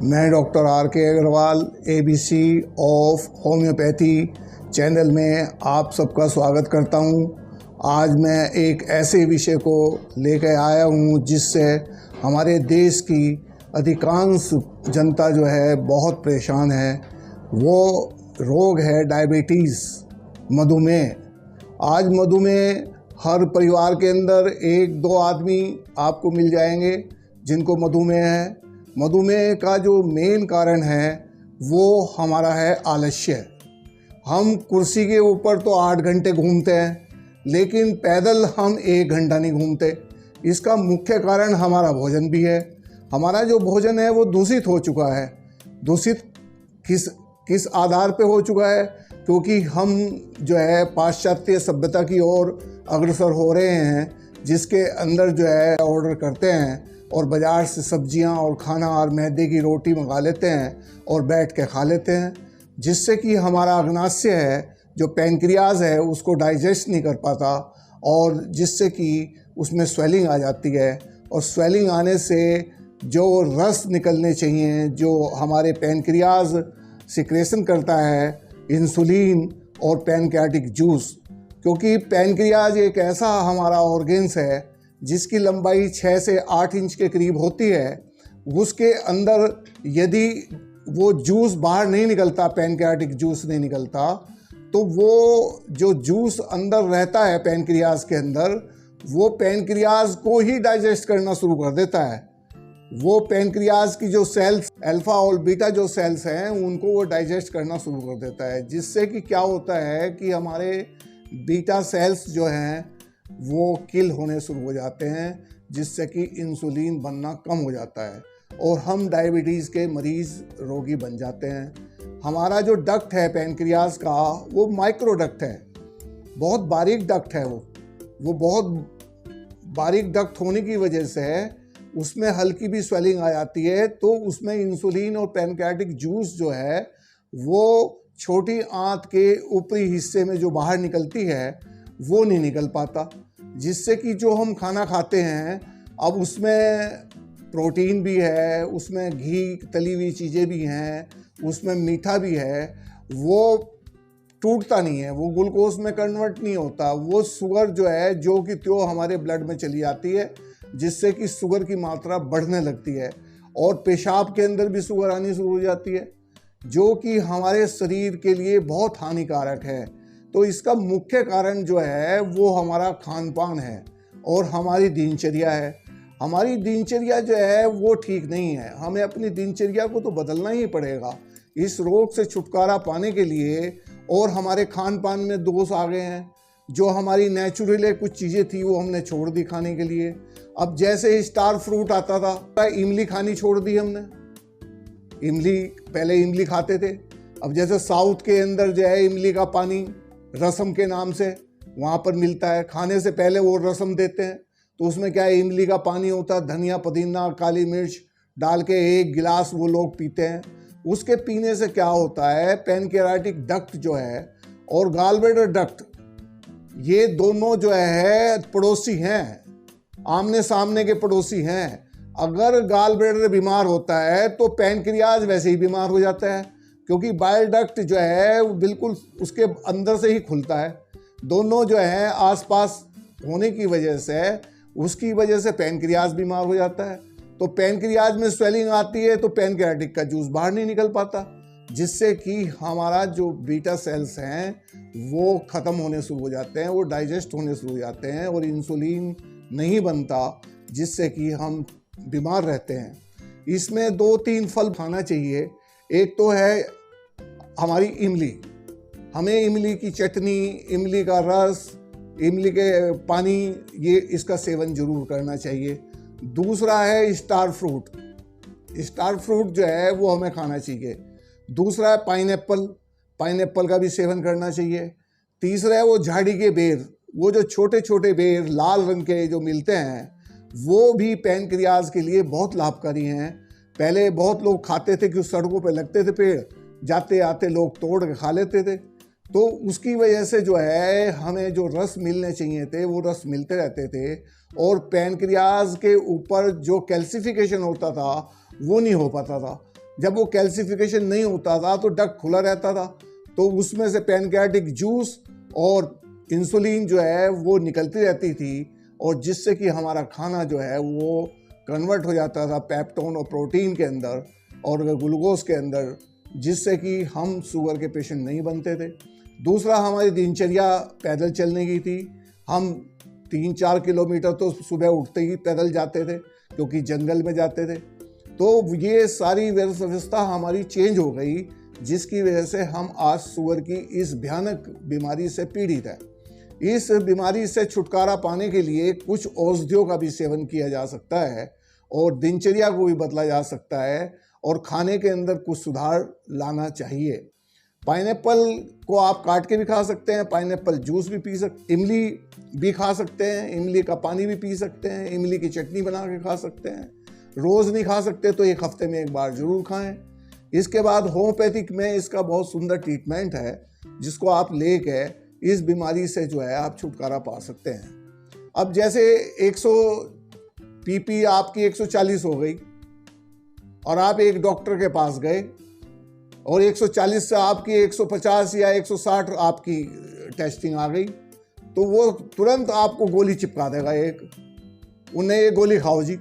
मैं doctor R K Agarwal ABC of homeopathy channel में आप सबका स्वागत करता हूं। आज मैं एक ऐसे विषय को लेकर आया हूं जिससे हमारे देश की अधिकांश जनता जो है बहुत परेशान है। वो रोग है डायबिटीज़, मधुमेह। आज मधुमेह हर परिवार के अंदर एक दो आदमी आपको मिल जाएंगे जिनको मधुमेह है। मधुमेह का जो मेन कारण है वो हमारा है आलस्य। हम कुर्सी के ऊपर तो 8 घंटे घूमते हैं, लेकिन पैदल हम 1 घंटा नहीं घूमते। इसका मुख्य कारण हमारा भोजन भी है। हमारा जो भोजन है वो दूषित हो चुका है। दूषित किस आधार पे हो चुका है? क्योंकि हम जो है पाश्चात्य सभ्यता की ओर अग्रसर हो रहे हैं, जिसके अंदर जो है ऑर्डर करते हैं और बाज़ार से सब्जियां और खाना और मैदे की रोटी मंगा लेते हैं और बैठ के खा लेते हैं, जिससे कि हमारा अग्नाशय है जो पैंक्रियाज है उसको डाइजेस्ट नहीं कर पाता और जिससे कि उसमें स्वेलिंग आ जाती है। और स्वेलिंग आने से जो रस निकलने चाहिए, जो हमारे पैंक्रियाज सिक्रेशन करता है, इंसुलिन और पैनक्रियाटिक जूस, क्योंकि पैनक्रियाज एक ऐसा हमारा ऑर्गेन्स है जिसकी लंबाई 6 से 8 इंच के करीब होती है। उसके अंदर यदि वो जूस बाहर नहीं निकलता, पैनक्रियाटिक जूस नहीं निकलता, तो वो जो जूस अंदर रहता है पैनक्रियाज के अंदर, वो पैनक्रियाज को ही डाइजेस्ट करना शुरू कर देता है। वो पैनक्रियाज की जो सेल्स अल्फा और बीटा जो सेल्स हैं उनको वो डाइजेस्ट करना शुरू कर देता है, जिससे कि क्या होता है कि हमारे बीटा सेल्स जो हैं वो किल होने शुरू हो जाते हैं, जिससे कि इंसुलिन बनना कम हो जाता है और हम डायबिटीज़ के मरीज़ रोगी बन जाते हैं। हमारा जो डक्ट है पैनक्रियाज का वो माइक्रो डक्ट है, बहुत बारीक डक्ट है। वो बहुत बारीक डक्ट होने की वजह से उसमें हल्की भी स्वेलिंग आ जाती है, तो उसमें इंसुलिन और पैनक्रियाटिक जूस जो है वो छोटी आंत के ऊपरी हिस्से में जो बाहर निकलती है वो नहीं निकल पाता, जिससे कि जो हम खाना खाते हैं अब उसमें प्रोटीन भी है, उसमें घी तली हुई चीज़ें भी हैं, उसमें मीठा भी है, वो टूटता नहीं है, वो ग्लूकोज में कन्वर्ट नहीं होता। वो शुगर जो है जो कि त्यों हमारे ब्लड में चली जाती है, जिससे कि शुगर की मात्रा बढ़ने लगती है और पेशाब के अंदर भी शुगर आनी शुरू हो जाती है, जो कि हमारे शरीर के लिए बहुत हानिकारक है। तो इसका मुख्य कारण जो है वो हमारा खान पान है और हमारी दिनचर्या है। हमारी दिनचर्या जो है वो ठीक नहीं है। हमें अपनी दिनचर्या को तो बदलना ही पड़ेगा इस रोग से छुटकारा पाने के लिए। और हमारे खान पान में दोष आ गए हैं। जो हमारी नेचुरल कुछ चीज़ें थी वो हमने छोड़ दी खाने के लिए। अब जैसे स्टार फ्रूट आता था, इमली खानी छोड़ दी हमने। पहले इमली खाते थे। अब जैसे साउथ के अंदर जो है इमली का पानी रसम के नाम से वहाँ पर मिलता है, खाने से पहले वो रसम देते हैं, तो उसमें क्या है, इमली का पानी होता है, धनिया पुदीना काली मिर्च डाल के 1 गिलास वो लोग पीते हैं। उसके पीने से क्या होता है, पैनक्रियाटिक डक्ट जो है और गॉलब्लैडर डक्ट, ये दोनों जो है पड़ोसी हैं, आमने सामने के पड़ोसी हैं। अगर गॉलब्लैडर बीमार होता है तो पैनक्रियाज वैसे ही बीमार हो जाता है, क्योंकि बाइल डक्ट जो है वो बिल्कुल उसके अंदर से ही खुलता है। दोनों जो है आसपास होने की वजह से उसकी वजह से पैनक्रियाज बीमार हो जाता है। तो पैनक्रियाज में स्वेलिंग आती है तो पैनक्रियाटिक का जूस बाहर नहीं निकल पाता, जिससे कि हमारा जो बीटा सेल्स हैं वो ख़त्म होने शुरू हो जाते हैं, वो डाइजेस्ट होने शुरू हो जाते हैं और इंसुलिन नहीं बनता, जिससे कि हम बीमार रहते हैं। इसमें 2-3 फल खाना चाहिए। एक तो है हमारी इमली। हमें इमली की चटनी, इमली का रस, इमली के पानी, ये इसका सेवन जरूर करना चाहिए। दूसरा है स्टार फ्रूट। स्टार फ्रूट जो है वो हमें खाना चाहिए। दूसरा है पाइनएप्पल का भी सेवन करना चाहिए। तीसरा है वो झाड़ी के बेर, वो जो छोटे छोटे बेर लाल रंग के जो मिलते हैं वो भी पैनक्रियाज के लिए बहुत लाभकारी हैं। पहले बहुत लोग खाते थे कि सड़कों पे लगते थे पेड़, जाते आते लोग तोड़ के खा लेते थे, तो उसकी वजह से जो है हमें जो रस मिलने चाहिए थे वो रस मिलते रहते थे और पैनक्रियाज के ऊपर जो कैल्सिफिकेशन होता था वो नहीं हो पाता था। जब वो कैल्सिफिकेशन नहीं होता था तो डक्ट खुला रहता था, तो उसमें से पैनक्रियाटिक जूस और इंसुलिन जो है वो निकलती रहती थी, और जिससे कि हमारा खाना जो है वो कन्वर्ट हो जाता था पेप्टोन और प्रोटीन के अंदर और ग्लूकोज के अंदर, जिससे कि हम शुगर के पेशेंट नहीं बनते थे। दूसरा, हमारी दिनचर्या पैदल चलने की थी। हम 3-4 किलोमीटर तो सुबह उठते ही पैदल जाते थे, क्योंकि जंगल में जाते थे। तो ये सारी व्यवस्था हमारी चेंज हो गई, जिसकी वजह से हम आज शुगर की इस भयानक बीमारी से पीड़ित हैं। इस बीमारी से छुटकारा पाने के लिए कुछ औषधियों का भी सेवन किया जा सकता है, और दिनचर्या को भी बदला जा सकता है, और खाने के अंदर कुछ सुधार लाना चाहिए। पाइनएप्पल को आप काट के भी खा सकते हैं, पाइनएप्पल जूस भी पी सकते, इमली भी खा सकते हैं, इमली का पानी भी पी सकते हैं, इमली की चटनी बना के खा सकते हैं। रोज़ नहीं खा सकते तो 1 हफ्ते में 1 बार जरूर खाएं। इसके बाद होम्योपैथिक में इसका बहुत सुंदर ट्रीटमेंट है, जिसको आप लेके इस बीमारी से जो है आप छुटकारा पा सकते हैं। अब जैसे 100 पीपी आपकी 140 हो गई, और आप एक डॉक्टर के पास गए, और 140 से आपकी 150 या 160 आपकी टेस्टिंग आ गई, तो वो तुरंत आपको गोली चिपका देगा उन्हें ये गोली खाओ जी।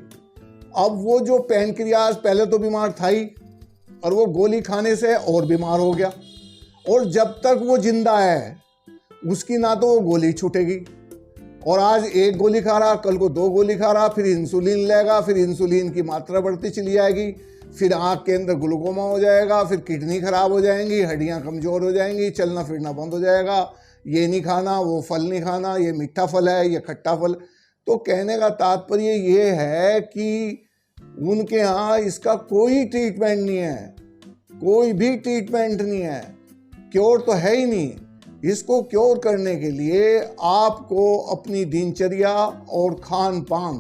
अब वो जो पैनक्रियाज पहले तो बीमार था ही, और वो गोली खाने से और बीमार हो गया, और जब तक वो जिंदा है उसकी ना तो वो गोली छूटेगी, और आज 1 गोली खा रहा, कल को 2 गोली खा रहा, फिर इंसुलिन लेगा, फिर इंसुलिन की मात्रा बढ़ती चली जाएगी, फिर आँख के अंदर ग्लूकोमा हो जाएगा, फिर किडनी खराब हो जाएंगी, हड्डियाँ कमज़ोर हो जाएंगी, चलना फिरना बंद हो जाएगा। ये नहीं खाना, वो फल नहीं खाना, ये मीठा फल है, ये खट्टा फल। तो कहने का तात्पर्य ये है कि उनके यहाँ इसका कोई ट्रीटमेंट नहीं है, कोई भी ट्रीटमेंट नहीं है, क्योर तो है ही नहीं। इसको क्योर करने के लिए आपको अपनी दिनचर्या और खान पान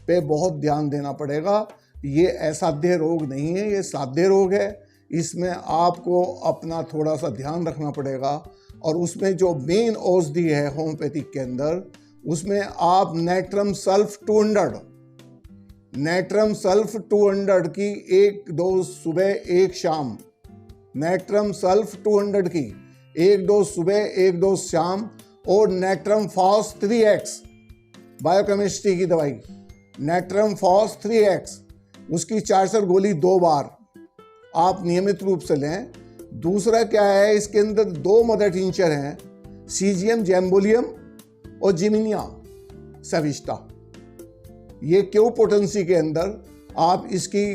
पे बहुत ध्यान देना पड़ेगा। ये असाध्य रोग नहीं है, ये साध्य रोग है। इसमें आपको अपना थोड़ा सा ध्यान रखना पड़ेगा, और उसमें जो मेन औषधि है होम्योपैथिक के अंदर, उसमें आप नेट्रम सल्फ 200 की 1 डोज सुबह 1 शाम, नेट्रम सल्फ 200 की 1 डोज सुबह 1 डोज शाम, और नेट्रम फॉस 3x बायोकेमिस्ट्री की दवाई, नेट्रम फॉस 3x उसकी 4 गोली 2 बार आप नियमित रूप से लें। दूसरा क्या है, इसके अंदर 2 मदर टिंचर हैं, सीजियम जैम्बोलियम और जिमिनिया सविस्टा। ये क्यों पोटेंसी के अंदर आप इसकी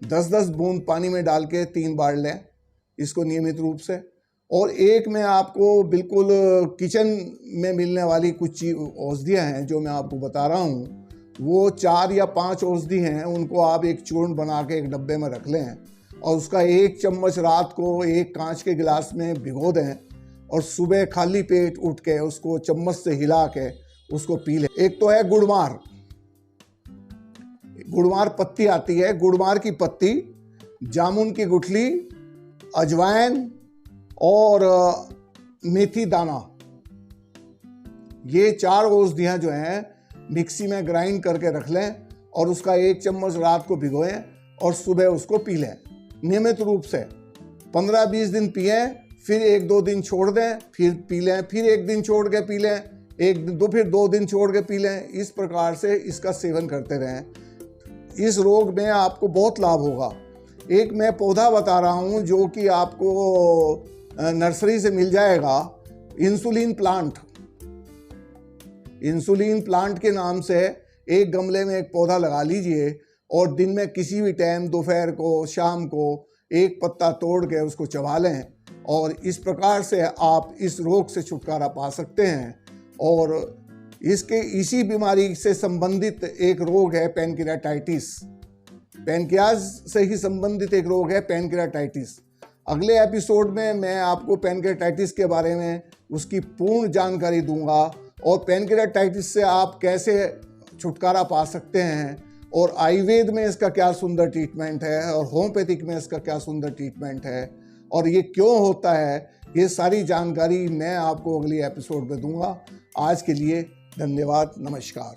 10-10 बूंद पानी में डाल के 3 बार लें इसको नियमित रूप से। और एक मैं आपको बिल्कुल किचन में मिलने वाली कुछ औषधियाँ हैं जो मैं आपको बता रहा हूँ, वो 4 या 5 औषधि हैं, उनको आप एक चूर्ण बना के एक डब्बे में रख लें, और उसका 1 चम्मच रात को एक कांच के गिलास में भिगो दें, और सुबह खाली पेट उठ के उसको चम्मच से हिला के उसको पी लें। एक तो है गुड़मार, गुड़मार पत्ती आती है, गुड़मार की पत्ती, जामुन की गुठली, अजवाइन और मेथी दाना, ये 4 औषधियाँ जो हैं मिक्सी में ग्राइंड करके रख लें, और उसका 1 चम्मच रात को भिगोएं और सुबह उसको पी लें नियमित रूप से। 15-20 दिन पिएं, फिर 1-2 दिन छोड़ दें, फिर पी लें, फिर 1 दिन छोड़ के पी लें, फिर 2 दिन छोड़ के पी लें। इस प्रकार से इसका सेवन करते रहें। इस रोग में आपको बहुत लाभ होगा। एक मैं पौधा बता रहा हूँ जो कि आपको नर्सरी से मिल जाएगा, इंसुलिन प्लांट। इंसुलिन प्लांट के नाम से एक गमले में एक पौधा लगा लीजिए, और दिन में किसी भी टाइम, दोपहर को, शाम को, एक पत्ता तोड़ के उसको चबा लें, और इस प्रकार से आप इस रोग से छुटकारा पा सकते हैं। और इसी बीमारी से संबंधित एक रोग है पैनक्रियाटाइटिस। पैनक्रियाज से ही संबंधित एक रोग है पैनक्रियाटाइटिस। अगले एपिसोड में मैं आपको पैनक्रियाटाइटिस के बारे में उसकी पूर्ण जानकारी दूंगा, और पैनक्रियाटाइटिस से आप कैसे छुटकारा पा सकते हैं, और आयुर्वेद में इसका क्या सुंदर ट्रीटमेंट है, और होम्योपैथिक में इसका क्या सुंदर ट्रीटमेंट है, और ये क्यों होता है, ये सारी जानकारी मैं आपको अगली एपिसोड में दूंगा। आज के लिए धन्यवाद, नमस्कार।